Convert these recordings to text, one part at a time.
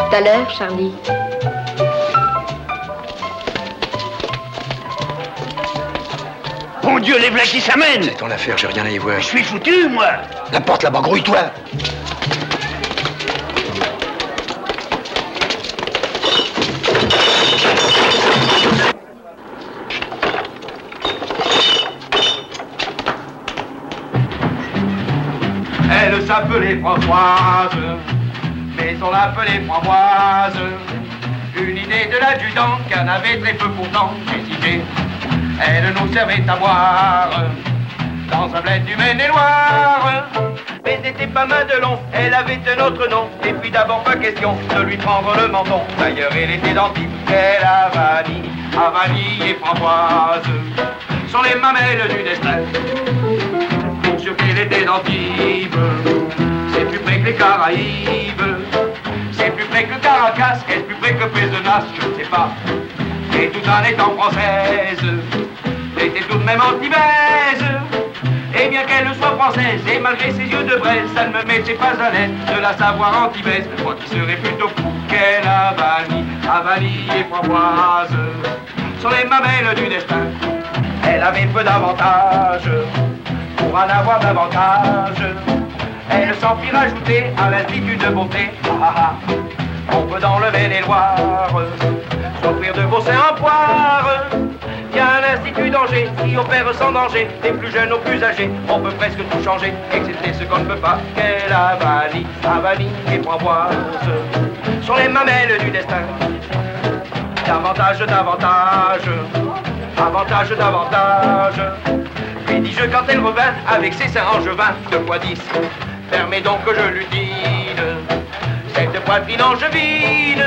tout à l'heure, Charlie. Mon Dieu, les v'là qui s'amènent! C'est ton affaire, j'ai rien à y voir. Je suis foutu, moi! La porte là-bas, grouille-toi! Elle s'appelait Françoise, mais on l'appelait Framboise. Une idée de l'adjudant qu'elle avait très peu pourtant décidé. Elle nous servait à boire dans un bled du Maine-et-Loire. Mais n'était pas Madelon, elle avait un autre nom. Et puis d'abord pas question de lui prendre le menton. D'ailleurs elle était dentiste, elle a vanille, et Framboise sont les mamelles du destin. Pour sûr qu'elle était dentiste, c'est plus près que les Caraïbes. C'est plus près que Caracas, est-ce plus près que Pézenas, je ne sais pas. Et tout en étant française, était tout de même anti-baise. Et bien qu'elle soit française, et malgré ses yeux de braise, ça ne me mettait pas à l'aise de la savoir anti-baise. Moi qui serais plutôt fou qu'elle a vanille et Framboise sur les mamelles du destin. Elle avait peu d'avantages pour en avoir davantage. Elle s'en fit rajouter à l'institut de beauté. On peut dans le Maine-et-Loire s'offrir de beaux seins en poire. Il y a un institut d'Angers qui opère sans danger, des plus jeunes aux plus âgés. On peut presque tout changer, excepté ce qu'on ne peut pas. Quelle vanille et Framboise sont les mamelles du destin. Davantage, lui dis-je quand elle revint avec ses seins angevins, 2 fois 10. Permets donc que je lui dise cette poitrine angevine.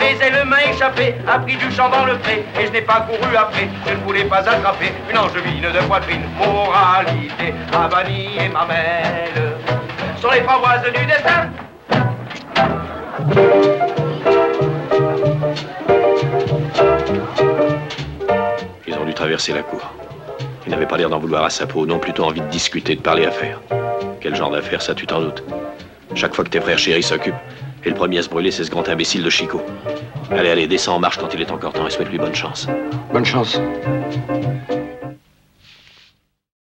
Mais elle m'a échappé, a pris du champ dans le pré, et je n'ai pas couru après, je ne voulais pas attraper une angevine de poitrine. Moralité, vanille et mamelle sont les Framboises du destin. Ils ont dû traverser la cour. Ils n'avaient pas l'air d'en vouloir à sa peau, non, plutôt envie de discuter, de parler affaires. Quel genre d'affaires, ça, tu t'en doutes? Chaque fois que tes frères chéris s'occupent, et le premier à se brûler, c'est ce grand imbécile de Chico. Allez, descends en marche quand il est encore temps et souhaite-lui bonne chance. Bonne chance.